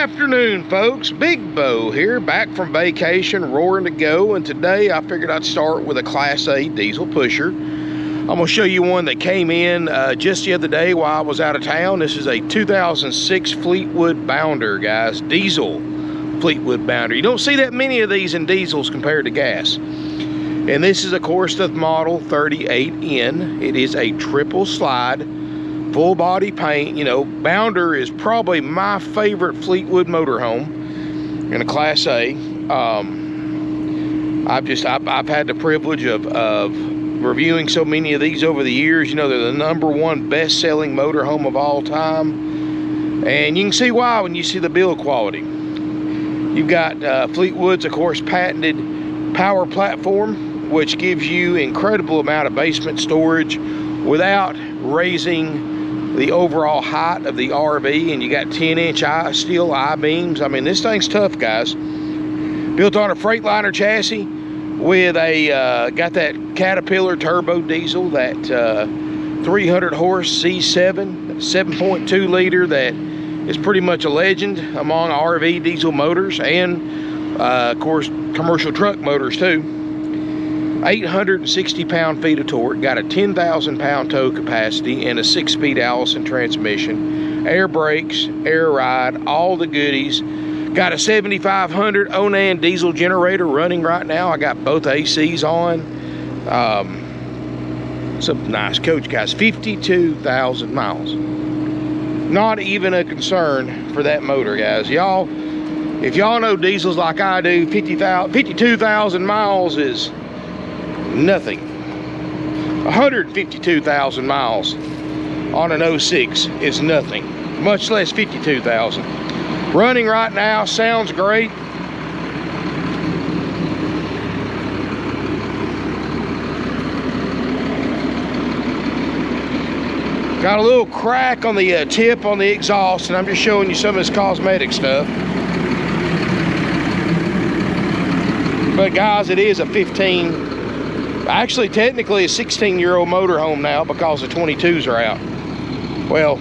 afternoon, folks. Big Bo here, back from vacation, roaring to go. And today I figured I'd start with a Class A diesel pusher. I'm going to show you one that came in just the other day while I was out of town. This is a 2006 Fleetwood Bounder, guys. Diesel Fleetwood Bounder. You don't see that many of these in diesels compared to gas. And this is, of course, the model 38N. It is a triple slide, full body paint. You know, Bounder is probably my favorite Fleetwood motorhome in a Class A. I've had the privilege of reviewing so many of these over the years. You know, they're the #1 best-selling motorhome of all time, and you can see why when you see the build quality. You've got Fleetwood's, of course, patented power platform, which gives you incredible amount of basement storage without raising the overall height of the RV. And you got 10-inch steel I-beams. I mean, this thing's tough, guys. Built on a Freightliner chassis with a got that Caterpillar turbo diesel, that 300 horse C7 7.2 liter that is pretty much a legend among RV diesel motors, and of course commercial truck motors too. 860 pound-feet of torque, got a 10,000 pound tow capacity, and a 6-speed Allison transmission, air brakes, air ride, all the goodies. Got a 7500 Onan diesel generator running right now. I got both ACs on. It's a nice coach, guys. 52,000 miles. Not even a concern for that motor, guys. Y'all, if y'all know diesels like I do, 52,000 miles is nothing. 152,000 miles on an 06 is nothing, much less 52,000. Running right now, sounds great. Got a little crack on the tip on the exhaust, and I'm just showing you some of this cosmetic stuff. But guys, it is a actually technically a 16-year-old motorhome now, because the 22s are out. Well,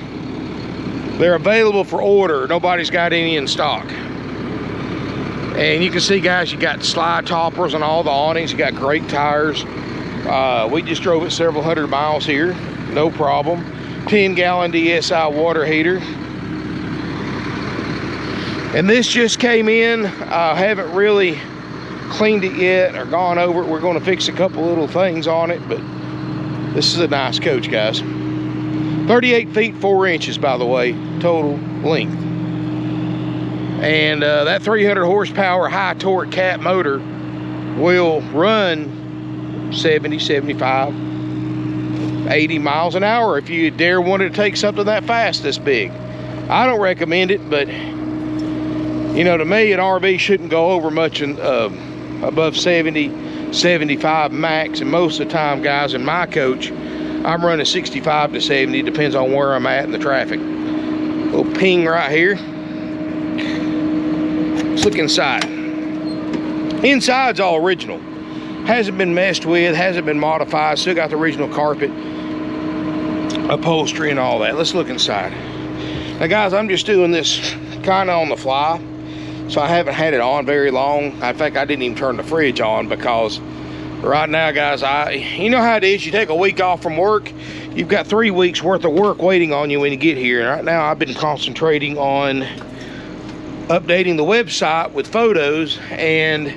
they're available for order. Nobody's got any in stock. And you can see, guys, you got slide toppers on all the awnings. You got great tires. We just drove it several hundred miles here, no problem. 10-gallon DSI water heater. And this just came in. I haven't really cleaned it yet or gone over it. We're going to fix a couple little things on it, but this is a nice coach, guys. 38 feet 4 inches, by the way, total length. And that 300 horsepower high torque cat motor will run 70, 75, 80 miles an hour if you dare wanted to take something that fast this big. I don't recommend it, but you know, to me, an RV shouldn't go over much above 70, 75 max. And most of the time, guys, in my coach, I'm running 65 to 70, depends on where I'm at in the traffic. Little ping right here. Let's look inside. Inside's all original. Hasn't been messed with, hasn't been modified. Still got the original carpet, upholstery, and all that. Let's look inside. Now, guys, I'm just doing this kind of on the fly, so I haven't had it on very long. In fact, I didn't even turn the fridge on, because right now, guys, you know how it is. You take a week off from work, you've got 3 weeks worth of work waiting on you when you get here. And right now, I've been concentrating on updating the website with photos, and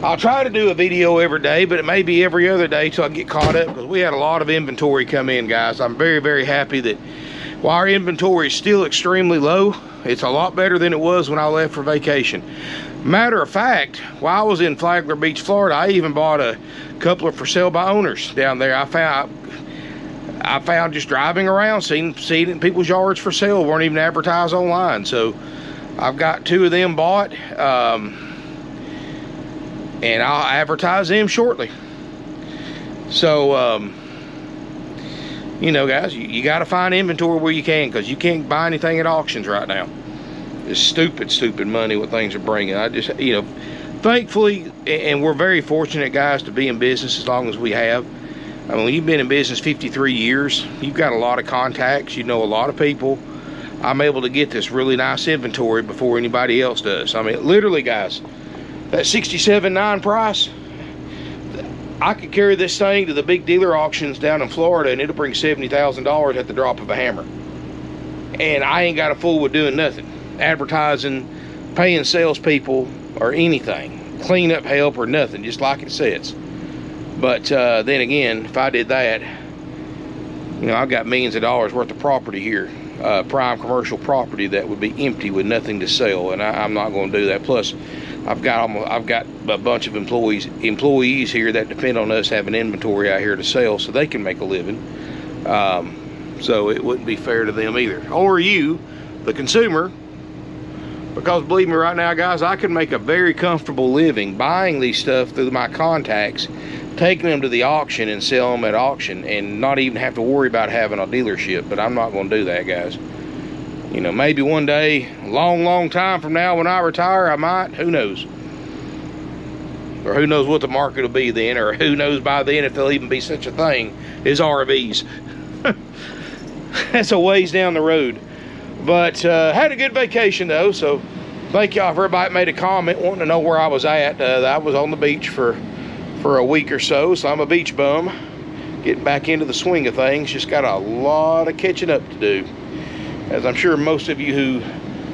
I'll try to do a video every day, but it may be every other day till I get caught up, because we had a lot of inventory come in, guys. I'm very, very happy that while our inventory is still extremely low, it's a lot better than it was when I left for vacation. Matter of fact, while I was in Flagler Beach, Florida, I even bought a couple of for sale by owners down there. I found just driving around, seeing it in people's yards for sale, weren't even advertised online. So I've got 2 of them bought, and I'll advertise them shortly. So, you know, guys, you got to find inventory where you can, because you can't buy anything at auctions right now. It's stupid money what things are bringing. I just, you know, thankfully, and we're very fortunate, guys, to be in business as long as we have. I mean, when you've been in business 53 years, you've got a lot of contacts, you know a lot of people. I'm able to get this really nice inventory before anybody else does. I mean, literally, guys, that $67,900 price, I could carry this thing to the big dealer auctions down in Florida and it'll bring $70,000 at the drop of a hammer. And I ain't got a fool with doing nothing. Advertising, paying salespeople, or anything. Cleanup help or nothing, just like it says. But then again, if I did that, you know, I've got millions of dollars worth of property here. Prime commercial property that would be empty with nothing to sell, and I'm not going to do that. Plus, I've got a bunch of employees here that depend on us having inventory out here to sell, so they can make a living. So it wouldn't be fair to them either, or you, the consumer, because believe me, right now, guys, I can make a very comfortable living buying these stuff through my contacts, taking them to the auction and sell them at auction, and not even have to worry about having a dealership. But I'm not going to do that, guys. You know, maybe one day, long time from now, when I retire, I might. Who knows? Or who knows what the market will be then, or who knows by then if there'll even be such a thing as RVs. That's a ways down the road. But had a good vacation though, so thank y'all for everybody that made a comment wanting to know where I was at. I was on the beach for a week or so, so I'm a beach bum, getting back into the swing of things. Just got a lot of catching up to do, as I'm sure most of you who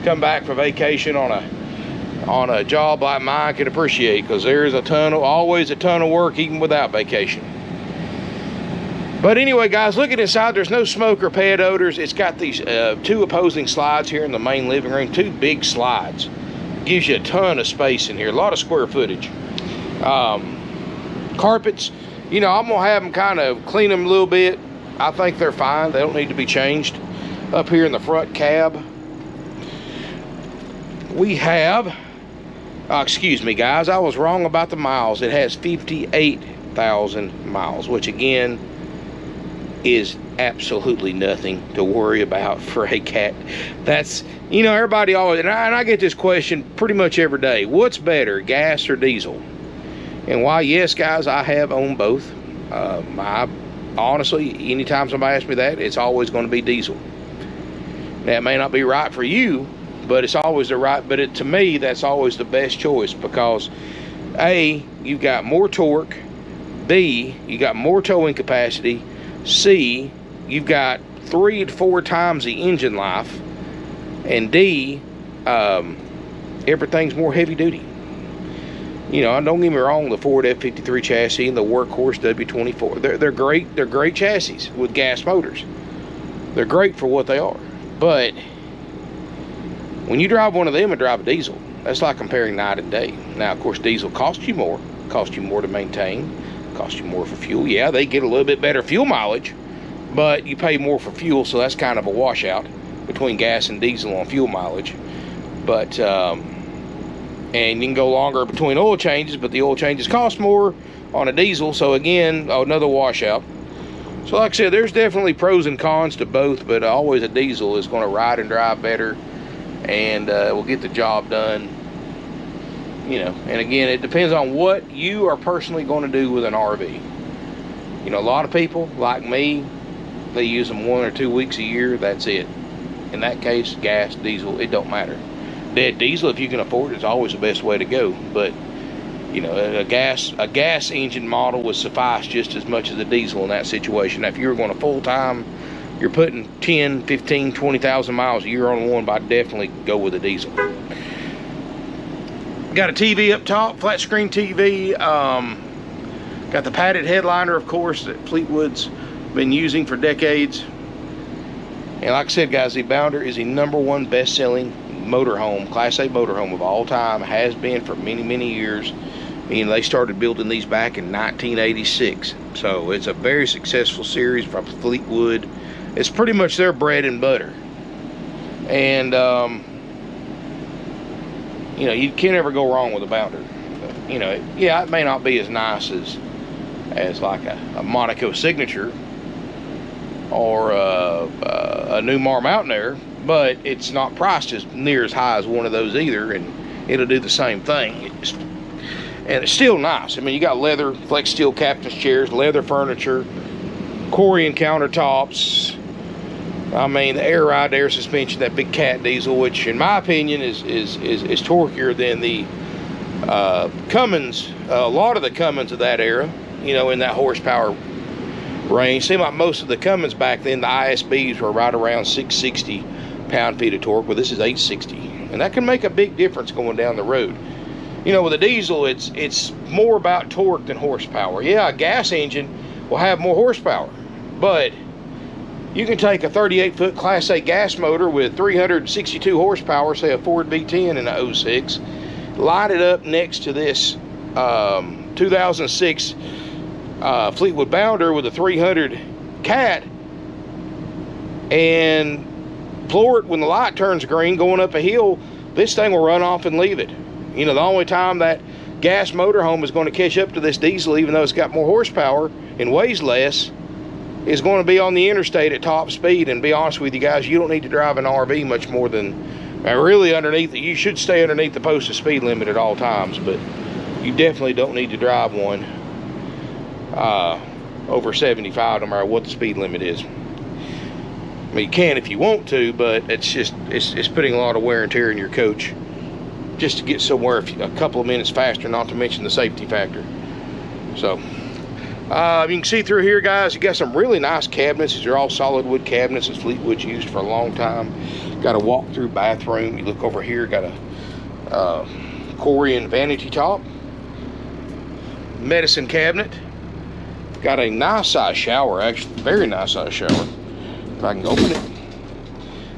come back for vacation on a job like mine can appreciate, because there's always a ton of work even without vacation. But anyway, guys, looking inside, there's no smoke or pet odors. It's got these two opposing slides here in the main living room, two big slides. Gives you a ton of space in here, a lot of square footage. Carpets, you know, I'm gonna have them kind of clean them a little bit. I think they're fine. They don't need to be changed. Up here in the front cab, we have, excuse me, guys, I was wrong about the miles. It has 58,000 miles, which again is absolutely nothing to worry about for a cat. That's, you know, everybody always, and I get this question pretty much every day: what's better, gas or diesel? And while yes, guys, I have owned both, honestly, anytime somebody asks me that, it's always going to be diesel. Now, it may not be right for you, but it's always the right, but to me, that's always the best choice, because A, you've got more torque, B, you got more towing capacity, C, you've got 3 to 4 times the engine life, and D, everything's more heavy duty. You know, don't get me wrong, the Ford F53 chassis and the Workhorse W24, they're great chassis with gas motors. They're great for what they are. But when you drive one of them and drive a diesel, that's like comparing night and day. Now, of course, diesel costs you more to maintain, costs you more for fuel. Yeah, they get a little bit better fuel mileage, but you pay more for fuel, so that's kind of a washout between gas and diesel on fuel mileage. But and you can go longer between oil changes, but the oil changes cost more on a diesel, so again, another washout. So like I said, there's definitely pros and cons to both, but always a diesel is going to ride and drive better, and will get the job done. You know, and again, it depends on what you are personally going to do with an RV. You know, a lot of people, like me, they use them 1 or 2 weeks a year, that's it. In that case, gas, diesel, it don't matter. Dead diesel, if you can afford it, is always the best way to go. But, you know, a gas engine model would suffice just as much as a diesel in that situation. Now, if you were going to full-time, you're putting 10, 15, 20,000 miles a year on one, but I'd definitely go with a diesel. Got a TV up top, flat screen TV. Got the padded headliner, of course, that Fleetwood's been using for decades. And like I said, guys, the Bounder is the #1 best-selling motorhome, Class A motorhome of all time. Has been for many years. And they started building these back in 1986. So it's a very successful series from Fleetwood. It's pretty much their bread and butter. And you know, you can't ever go wrong with a Bounder. You know, yeah, it may not be as nice as like a Monaco Signature or a Newmar Mountaineer, but it's not priced as near as high as one of those either, and it'll do the same thing. And it's still nice. I mean, you got leather, flex steel captain's chairs, leather furniture, Corian countertops, I mean, the air ride air suspension, that big cat diesel, which in my opinion is torquier than the Cummins, a lot of the Cummins of that era, you know, in that horsepower range. Seemed like most of the Cummins back then, the ISBs were right around 660 pound-feet of torque. Well, this is 860, and that can make a big difference going down the road. You know, with a diesel, it's more about torque than horsepower. Yeah, a gas engine will have more horsepower, but you can take a 38-foot Class A gas motor with 362 horsepower, say a Ford V10 in a 06, light it up next to this 2006 Fleetwood Bounder with a 300 cat, and floor it when the light turns green going up a hill. This thing will run off and leave it. You know, the only time that gas motorhome is going to catch up to this diesel, even though it's got more horsepower and weighs less, is going to be on the interstate at top speed. And be honest with you guys, you don't need to drive an RV much more than really underneath it. You should stay underneath the posted speed limit at all times, but you definitely don't need to drive one over 75, no matter what the speed limit is. I mean, you can if you want to, but it's putting a lot of wear and tear in your coach just to get somewhere a couple of minutes faster, not to mention the safety factor. So you can see through here, guys, you got some really nice cabinets. These are all solid wood cabinets that Fleetwood's used for a long time. Got a walk-through bathroom. You look over here, got a Corian vanity top, medicine cabinet. Got a nice size shower, actually, very nice size shower. If I can open it.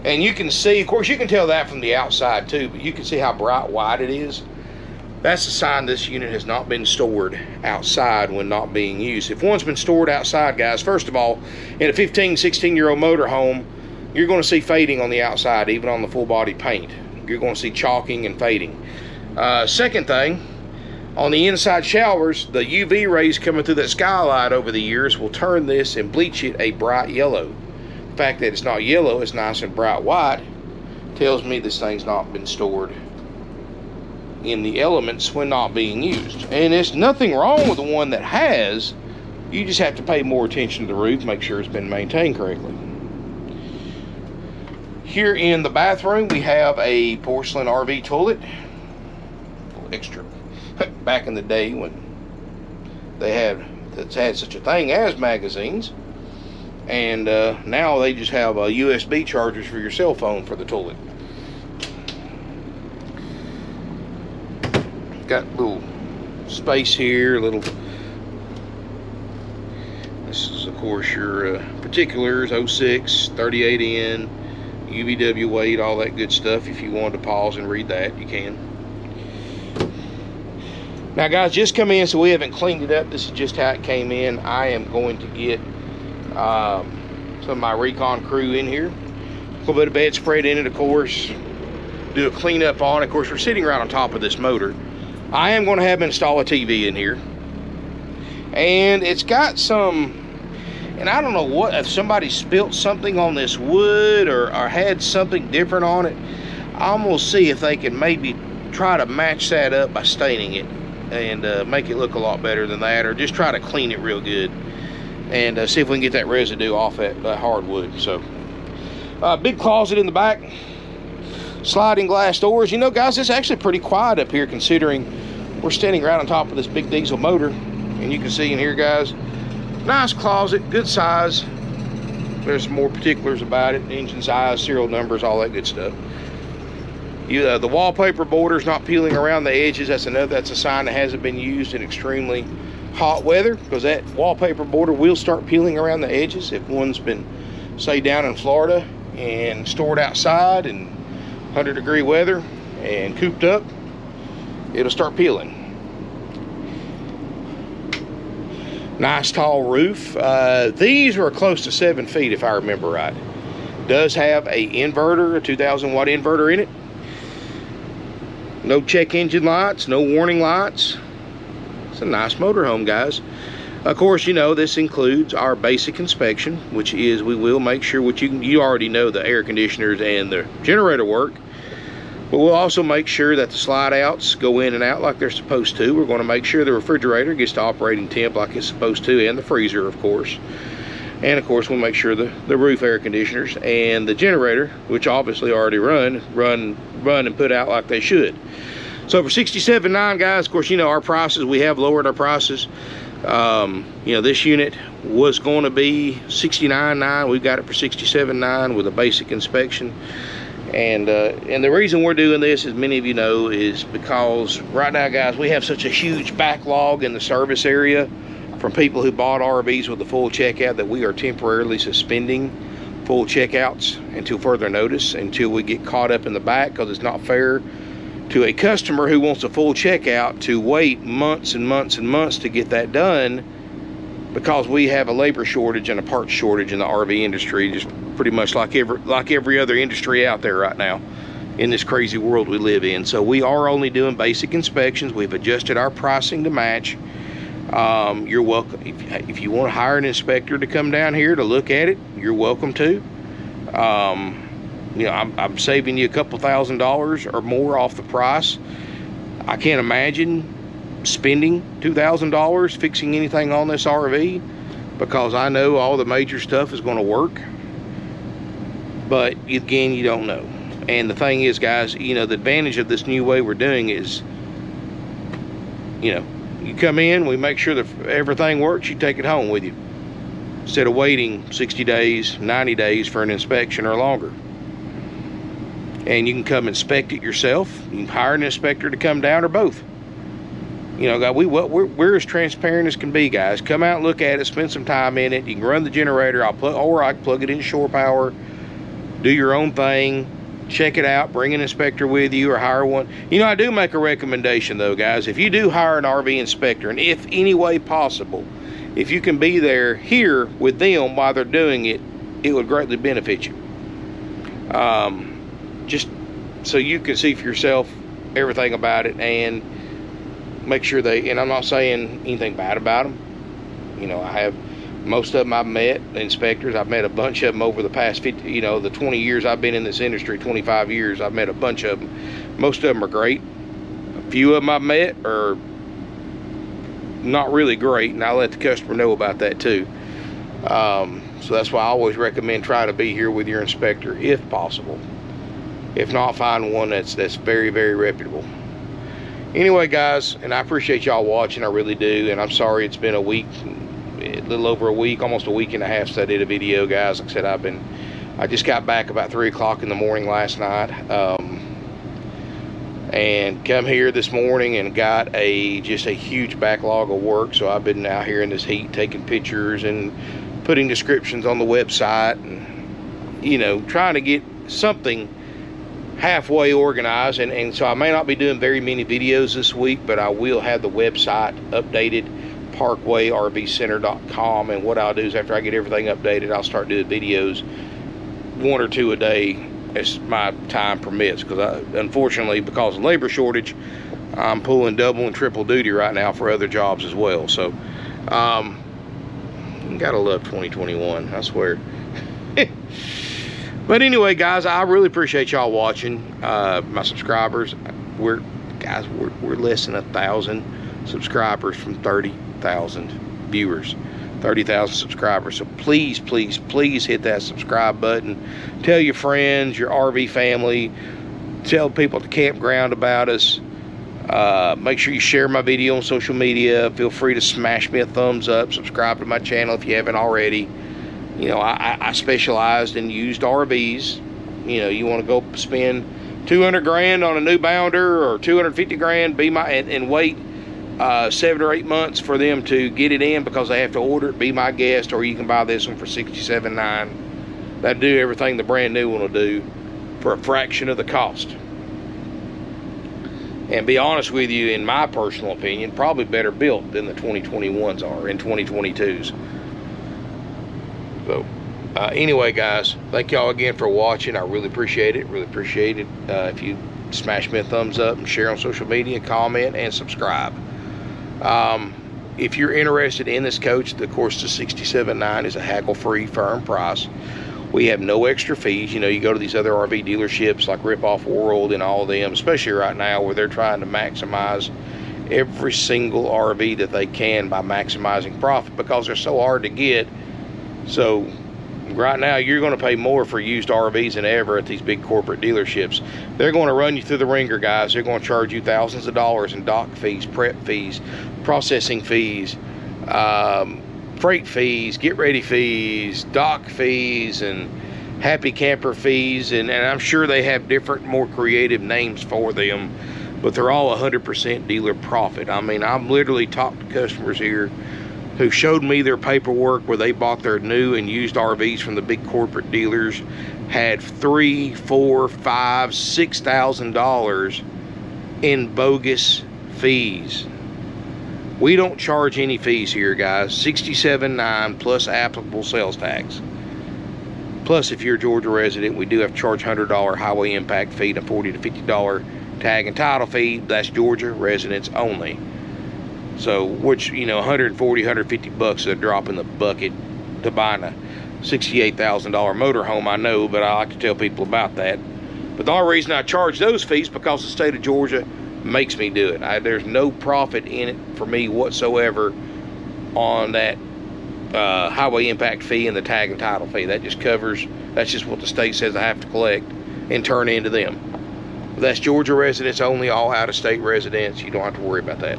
And you can see, of course, you can tell that from the outside too, but you can see how bright white it is. That's a sign this unit has not been stored outside when not being used. If one's been stored outside, guys, first of all, in a 15, 16-year-old motorhome, you're going to see fading on the outside, even on the full body paint. You're going to see chalking and fading. Second thing, on the inside showers, the UV rays coming through that skylight over the years will turn this and bleach it a bright yellow. The fact that it's not yellow, it's nice and bright white, tells me this thing's not been stored in the elements when not being used. And there's nothing wrong with the one that has. You just have to pay more attention to the roof, make sure it's been maintained correctly. Here in the bathroom, we have a porcelain RV toilet. Extra. Back in the day when they had such a thing as magazines. And now they just have USB chargers for your cell phone for the toilet. Got a little space here, this is of course your particulars, 06, 38N, UVW weight, all that good stuff. If you wanted to pause and read that, you can. Now guys, just come in, so we haven't cleaned it up. This is just how it came in. I am going to get some of my recon crew in here, a little bit of bedspread in it, of course, do a cleanup on it. Of course, we're sitting right on top of this motor. I am going to have them install a TV in here, and it's got some, and I don't know what, if somebody spilt something on this wood or had something different on it. I'm going to see if they can maybe try to match that up by staining it and make it look a lot better than that, or just try to clean it real good and see if we can get that residue off that hardwood. So big closet in the back, sliding glass doors. You know guys, it's actually pretty quiet up here considering we're standing right on top of this big diesel motor. And you can see in here, guys, nice closet, good size. There's some more particulars about it, engine size, serial numbers, all that good stuff. The wallpaper border's not peeling around the edges. That's a sign that hasn't been used in extremely hot weather, because that wallpaper border will start peeling around the edges. If one's been, say, down in Florida and stored outside in 100-degree weather and cooped up, it'll start peeling. Nice tall roof. These were close to 7 feet if I remember right. Does have a inverter, a 2,000 watt inverter in it. No check engine lights, no warning lights. It's a nice motorhome, guys. Of course, you know, this includes our basic inspection, which is we will make sure, which you already know, the air conditioners and the generator work. But we'll also make sure that the slide outs go in and out like they're supposed to. We're going to make sure the refrigerator gets to operating temp like it's supposed to, and the freezer, of course. And of course, we'll make sure the roof air conditioners and the generator, which obviously already run and put out like they should. So for $67,900, guys, of course, you know our prices, we have lowered our prices. You know, this unit was going to be $69,900. We've got it for $67,900 with a basic inspection. And the reason we're doing this, as many of you know, is because right now, guys, we have such a huge backlog in the service area from people who bought RVs with the full checkout that we are temporarily suspending full checkouts until further notice, until we get caught up in the back, because it's not fair to a customer who wants a full checkout to wait months and months and months to get that done, because we have a labor shortage and a parts shortage in the RV industry, just pretty much like every other industry out there right now in this crazy world we live in. So we are only doing basic inspections. We've adjusted our pricing to match. You're welcome, if you want to hire an inspector to come down here to look at it, you're welcome to. You know, I'm saving you a couple $1,000s or more off the price. I can't imagine spending $2,000 fixing anything on this RV, because I know all the major stuff is going to work. But again, you don't know. And the thing is, guys, you know, the advantage of this new way we're doing is, you know, you come in, we make sure that everything works, you take it home with you, instead of waiting 60 days, 90 days for an inspection or longer. And you can come inspect it yourself. You can hire an inspector to come down, or both. You know, guys, we're as transparent as can be, guys. Come out and look at it, spend some time in it. You can run the generator, I can plug it into shore power, do your own thing, check it out, bring an inspector with you, or hire one. You know, I do make a recommendation though, guys. If you do hire an RV inspector, and if any way possible, if you can be there here with them while they're doing it, it would greatly benefit you. Just so you can see for yourself everything about it, and make sure and I'm not saying anything bad about them. You know, I have most of them I've met, inspectors. I've met a bunch of them over the past 50, you know, the 20 years I've been in this industry, 25 years, I've met a bunch of them. Most of them are great. A few of them I've met are not really great, and I let the customer know about that too. So that's why I always recommend try to be here with your inspector if possible. If not, find one that's very, very reputable. Anyway, guys, and I appreciate y'all watching, I really do. And I'm sorry it's been a week, a little over a week, almost a week and a half since I did a video, guys. Like I said, I just got back about 3 o'clock in the morning last night, and come here this morning and got just a huge backlog of work. So I've been out here in this heat taking pictures and putting descriptions on the website, and, you know, trying to get something halfway organized. And so I may not be doing very many videos this week, but I will have the website updated, parkwayrvcenter.com. and what I'll do is, after I get everything updated, I'll start doing videos 1 or 2 a day as my time permits, because unfortunately, because of labor shortage, I'm pulling double and triple duty right now for other jobs as well. So gotta love 2021, I swear. But anyway, guys, I really appreciate y'all watching. My subscribers, we're less than 1,000 subscribers from 30,000 viewers, 30,000 subscribers. So please, please, please hit that subscribe button. Tell your friends, your RV family, tell people at the campground about us. Make sure you share my video on social media. Feel free to smash me a thumbs up. Subscribe to my channel if you haven't already. You know, I specialized in used RVs. You know, you want to go spend 200 grand on a new bounder, or 250 grand, and wait 7 or 8 months for them to get it in because they have to order it, be my guest. Or you can buy this one for $67,900. That'll do everything the brand new one will do for a fraction of the cost. And be honest with you, in my personal opinion, probably better built than the 2021s are, and 2022s. So anyway, guys, thank y'all again for watching. I really appreciate it. Really appreciate it. If you smash me a thumbs up and share on social media, comment, and subscribe. If you're interested in this coach, of course, the $67,900 is a haggle-free firm price. We have no extra fees. You know, you go to these other RV dealerships like Rip Off World and all of them, especially right now where they're trying to maximize every single RV that they can by maximizing profit, because they're so hard to get. So right now you're going to pay more for used RVs than ever at these big corporate dealerships. They're going to run you through the ringer, guys. They're going to charge you thousands of dollars in dock fees, prep fees, processing fees, freight fees, get ready fees, dock fees, and happy camper fees, and I'm sure they have different, more creative names for them, but they're all 100% dealer profit. I mean, I've literally talked to customers here who showed me their paperwork where they bought their new and used RVs from the big corporate dealers, had $3,000, $4,000, $5,000, $6,000 in bogus fees. We don't charge any fees here, guys. $67.9 plus applicable sales tax. Plus, if you're a Georgia resident, we do have to charge $100 highway impact fee and a $40 to $50 tag and title fee. That's Georgia residents only. So, which, you know, $140, $150 is a drop in the bucket to buying a $68,000 motorhome, I know, but I like to tell people about that. But the only reason I charge those fees because the state of Georgia makes me do it. There's no profit in it for me whatsoever on that highway impact fee and the tag and title fee. That just covers, that's just what the state says I have to collect and turn into them. That's Georgia residents only, all out-of-state residents. You don't have to worry about that.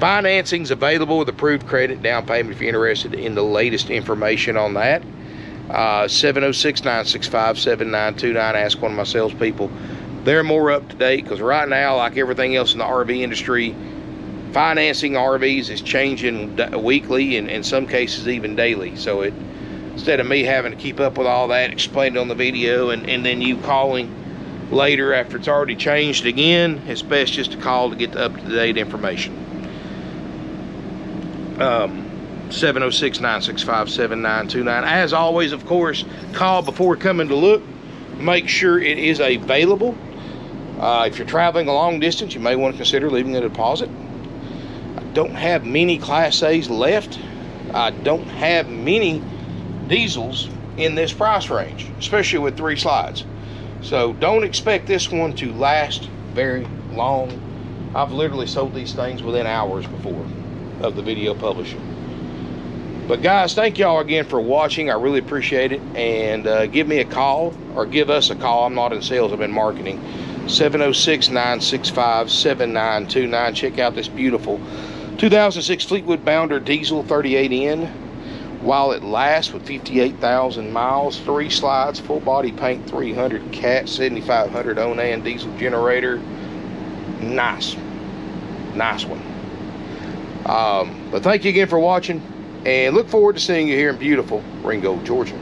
Financing's available with approved credit down payment if you're interested in the latest information on that. 706-965-7929. Ask one of my salespeople. They're more up to date because right now, like everything else in the RV industry, financing RVs is changing weekly and in some cases even daily. So instead of me having to keep up with all that, explain it on the video, and then you calling later after it's already changed again, it's best just to call to get the up-to-date information. 706-965-7929. As always, of course, call before coming to look. Make sure it is available. If you're traveling a long distance, you may want to consider leaving a deposit. I don't have many Class A's left. I don't have many diesels in this price range, especially with 3 slides. So don't expect this one to last very long. I've literally sold these things within hours before of the video publishing. But guys, thank y'all again for watching. I really appreciate it. And give me a call, or give us a call. I'm not in sales, I've been marketing. 706-965-7929. Check out this beautiful 2006 Fleetwood Bounder diesel 38N while it lasts with 58,000 miles, 3 slides, full body paint, 300 cat, 7500 Onan diesel generator. Nice one. But thank you again for watching, and look forward to seeing you here in beautiful Ringo, Georgia.